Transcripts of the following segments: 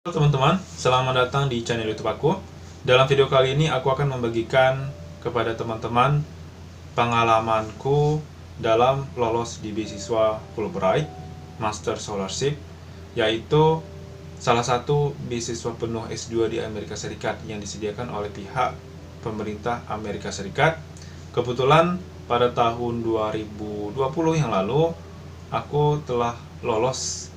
Halo teman-teman, selamat datang di channel YouTube aku. Dalam video kali ini aku akan membagikan kepada teman-teman pengalamanku dalam lolos di beasiswa Fulbright Master Scholarship, yaitu salah satu beasiswa penuh S2 di Amerika Serikat yang disediakan oleh pihak pemerintah Amerika Serikat. Kebetulan pada tahun 2020 yang lalu aku telah lolos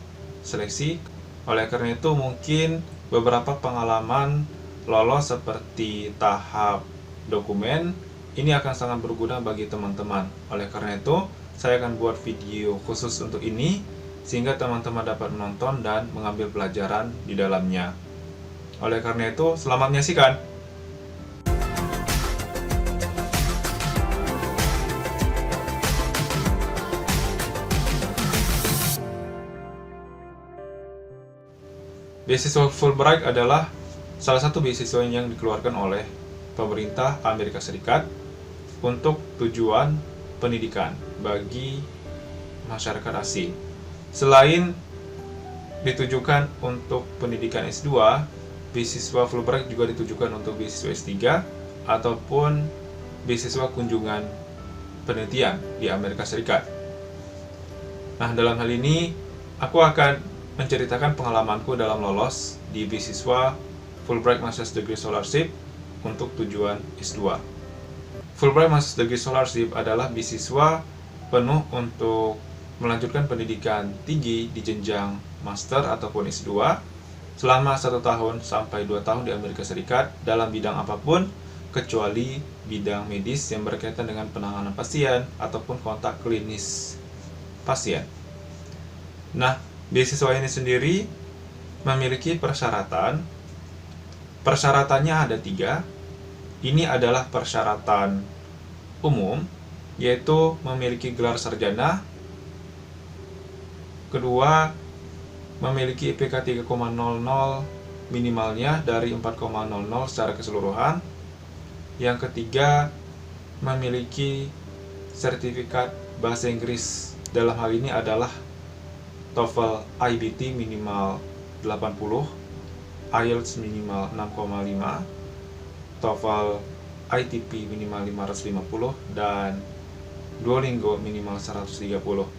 seleksi. Oleh karena itu mungkin beberapa pengalaman lolos seperti tahap dokumen ini akan sangat berguna bagi teman-teman. Oleh karena itu saya akan buat video khusus untuk ini sehingga teman-teman dapat menonton dan mengambil pelajaran di dalamnya. Oleh karena itu selamat menyaksikan. Beasiswa Fulbright adalah salah satu beasiswa yang dikeluarkan oleh pemerintah Amerika Serikat untuk tujuan pendidikan bagi masyarakat asing. Selain ditujukan untuk pendidikan S2, beasiswa Fulbright juga ditujukan untuk beasiswa S3 ataupun beasiswa kunjungan penelitian di Amerika Serikat. Nah, dalam hal ini aku akan menceritakan pengalamanku dalam lolos di beasiswa Fulbright Master's Degree Scholarship untuk tujuan S2. Fulbright Master's Degree Scholarship adalah beasiswa penuh untuk melanjutkan pendidikan tinggi di jenjang master ataupun S2 selama 1 tahun sampai 2 tahun di Amerika Serikat dalam bidang apapun kecuali bidang medis yang berkaitan dengan penanganan pasien ataupun kontak klinis pasien. Nah, beasiswa ini sendiri memiliki persyaratan. Persyaratannya ada 3. Ini adalah persyaratan umum, yaitu memiliki gelar sarjana. Kedua, memiliki IPK 3,00 minimalnya dari 4,00 secara keseluruhan. Yang ketiga, memiliki sertifikat bahasa Inggris. Dalam hal ini adalah TOEFL IBT minimal 80, IELTS minimal 6,5, TOEFL ITP minimal 550, dan Duolingo minimal 130.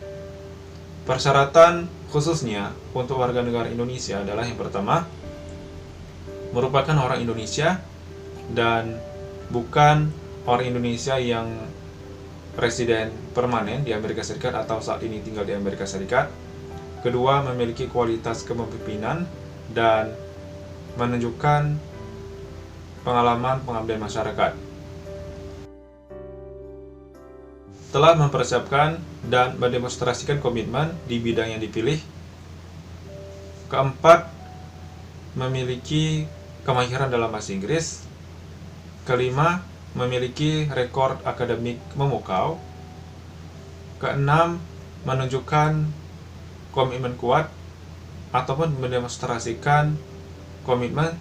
Persyaratan khususnya untuk warga negara Indonesia adalah yang pertama, merupakan orang Indonesia dan bukan orang Indonesia yang residen permanen di Amerika Serikat atau saat ini tinggal di Amerika Serikat. Kedua, memiliki kualitas kepemimpinan dan menunjukkan pengalaman pengabdian masyarakat. Telah mempersiapkan dan mendemonstrasikan komitmen di bidang yang dipilih. Keempat, memiliki kemahiran dalam bahasa Inggris. Kelima, memiliki rekor akademik memukau. Keenam, menunjukkan komitmen kuat ataupun mendemonstrasikan komitmen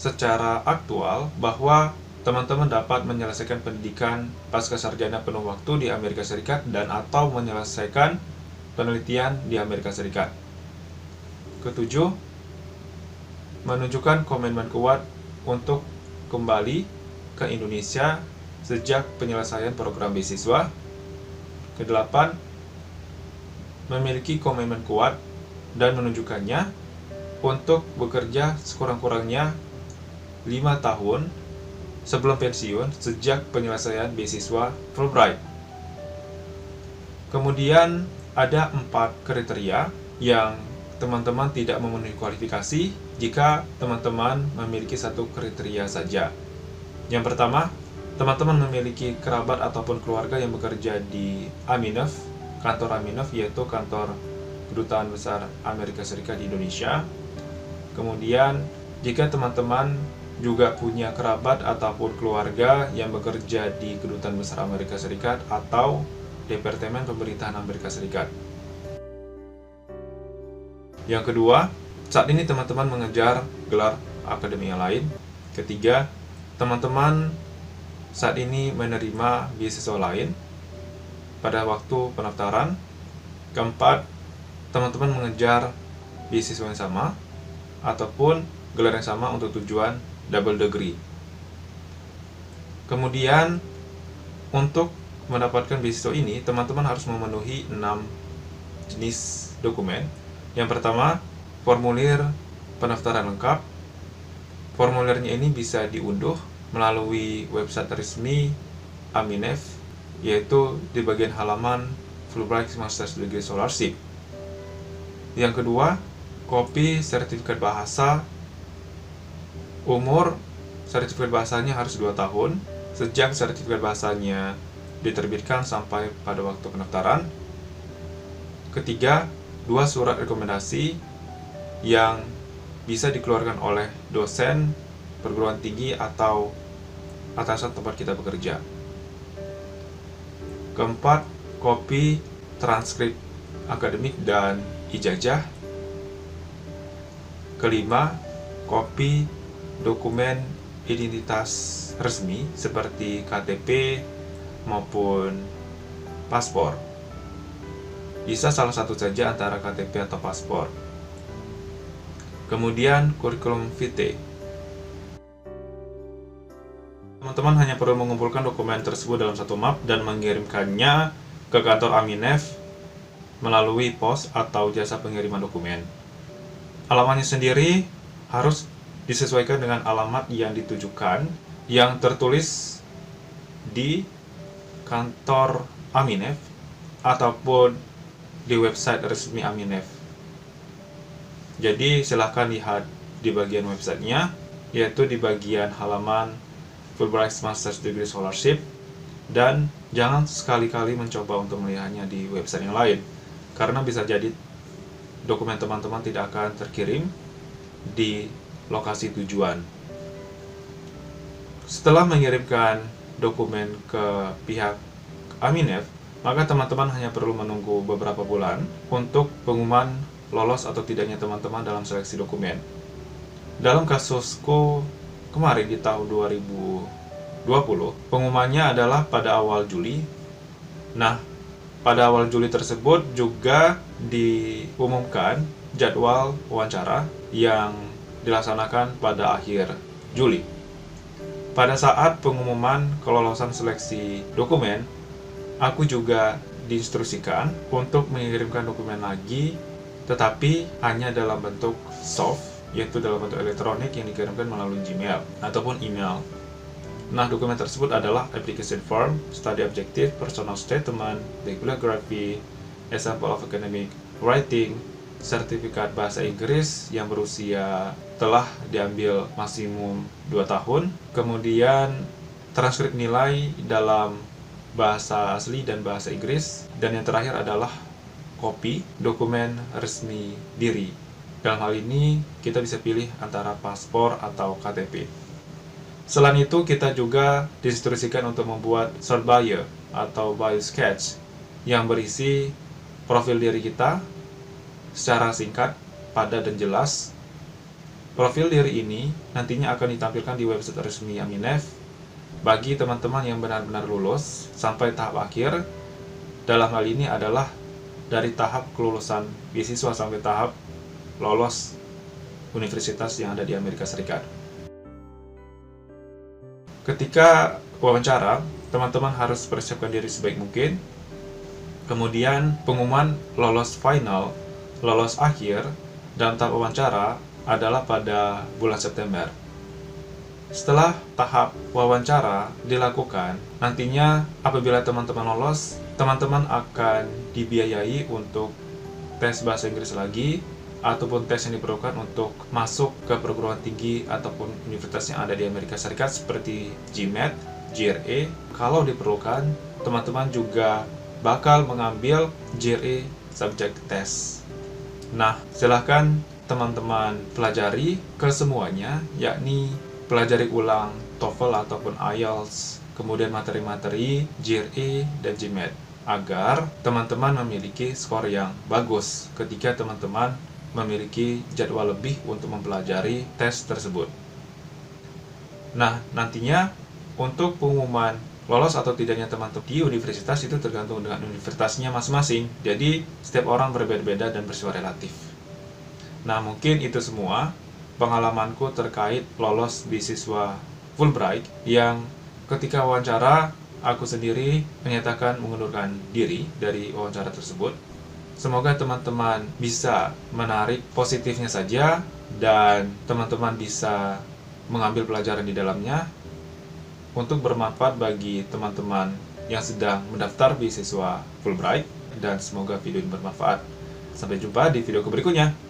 secara aktual bahwa teman-teman dapat menyelesaikan pendidikan pasca sarjana penuh waktu di Amerika Serikat dan atau menyelesaikan penelitian di Amerika Serikat. Ketujuh, menunjukkan komitmen kuat untuk kembali ke Indonesia sejak penyelesaian program beasiswa. Kedelapan, memiliki komitmen kuat dan menunjukkannya untuk bekerja sekurang-kurangnya 5 tahun sebelum pensiun sejak penyelesaian beasiswa Fulbright. Kemudian ada 4 kriteria yang teman-teman tidak memenuhi kualifikasi jika teman-teman memiliki 1 kriteria saja. Yang pertama, teman-teman memiliki kerabat ataupun keluarga yang bekerja di Aminov, kantor Aminov, yaitu kantor Kedutaan Besar Amerika Serikat di Indonesia. Kemudian, jika teman-teman juga punya kerabat ataupun keluarga yang bekerja di Kedutaan Besar Amerika Serikat atau Departemen Pemerintahan Amerika Serikat. Yang kedua, saat ini teman-teman mengejar gelar akademik yang lain. Ketiga, teman-teman saat ini menerima beasiswa lain pada waktu pendaftaran. Keempat, teman-teman mengejar beasiswa yang sama ataupun gelar yang sama untuk tujuan double degree. Kemudian untuk mendapatkan beasiswa ini, teman-teman harus memenuhi 6 jenis dokumen. Yang pertama, formulir pendaftaran lengkap. Formulirnya ini bisa diunduh melalui website resmi Aminef, yaitu di bagian halaman Fulbright Master's Degree Scholarship. Yang kedua, kopi sertifikat bahasa. Umur sertifikat bahasanya harus 2 tahun sejak sertifikat bahasanya diterbitkan sampai pada waktu pendaftaran. Ketiga, 2 surat rekomendasi yang bisa dikeluarkan oleh dosen perguruan tinggi atau atasan tempat kita bekerja. Keempat, kopi transkrip akademik dan ijazah. Kelima, kopi dokumen identitas resmi seperti KTP maupun paspor. Bisa salah satu saja antara KTP atau paspor. Kemudian kurikulum vitae. Teman-teman hanya perlu mengumpulkan dokumen tersebut dalam satu map dan mengirimkannya ke kantor Aminef melalui pos atau jasa pengiriman dokumen. Alamatnya sendiri harus disesuaikan dengan alamat yang ditujukan yang tertulis di kantor Aminef ataupun di website resmi Aminef. Jadi silahkan lihat di bagian websitenya, yaitu di bagian halaman Fulbright Master's Degree Scholarship, dan jangan sekali-kali mencoba untuk melihatnya di website yang lain, karena bisa jadi dokumen teman-teman tidak akan terkirim di lokasi tujuan. Setelah mengirimkan dokumen ke pihak Aminef, maka teman-teman hanya perlu menunggu beberapa bulan untuk pengumuman lolos atau tidaknya teman-teman dalam seleksi dokumen. Dalam kasusku kemarin di tahun 2020, pengumumannya adalah pada awal Juli. Nah, pada awal Juli tersebut juga diumumkan jadwal wawancara yang dilaksanakan pada akhir Juli. Pada saat pengumuman kelolosan seleksi dokumen, aku juga diinstruksikan untuk mengirimkan dokumen lagi, tetapi hanya dalam bentuk soft, yaitu dalam bentuk elektronik yang dikirimkan melalui Gmail ataupun email. Nah, dokumen tersebut adalah application form, study objective, personal statement, bibliography, example of academic writing, sertifikat bahasa Inggris yang berusia telah diambil maksimum 2 tahun, kemudian transkrip nilai dalam bahasa asli dan bahasa Inggris, dan yang terakhir adalah kopi dokumen resmi diri. Dalam hal ini kita bisa pilih antara paspor atau KTP. Selain itu, kita juga diinstruksikan untuk membuat short bio atau bio sketch yang berisi profil diri kita secara singkat, padat, dan jelas. Profil diri ini nantinya akan ditampilkan di website resmi Aminef bagi teman-teman yang benar-benar lulus sampai tahap akhir. Dalam hal ini adalah dari tahap kelulusan beasiswa sampai tahap lolos universitas yang ada di Amerika Serikat. Ketika wawancara, teman-teman harus persiapkan diri sebaik mungkin. Kemudian pengumuman lolos final, lolos akhir dalam tahap wawancara adalah pada bulan September. Setelah tahap wawancara dilakukan, nantinya apabila teman-teman lolos, teman-teman akan dibiayai untuk tes bahasa Inggris lagi, ataupun tes yang diperlukan untuk masuk ke perguruan tinggi ataupun universitas yang ada di Amerika Serikat seperti GMAT, GRE. Kalau diperlukan, teman-teman juga bakal mengambil GRE Subject Test. Nah, silahkan teman-teman pelajari kesemuanya, yakni pelajari ulang TOEFL ataupun IELTS, kemudian materi-materi GRE dan GMAT, agar teman-teman memiliki skor yang bagus ketika teman-teman memiliki jadwal lebih untuk mempelajari tes tersebut. Nah, nantinya untuk pengumuman lolos atau tidaknya teman-teman di universitas itu tergantung dengan universitasnya masing-masing. Jadi, setiap orang berbeda-beda dan bersifat relatif. Nah, mungkin itu semua pengalamanku terkait lolos beasiswa Fulbright, yang ketika wawancara aku sendiri menyatakan mengundurkan diri dari wawancara tersebut. Semoga teman-teman bisa menarik positifnya saja dan teman-teman bisa mengambil pelajaran di dalamnya untuk bermanfaat bagi teman-teman yang sedang mendaftar beasiswa Fulbright, dan semoga video ini bermanfaat. Sampai jumpa di video berikutnya.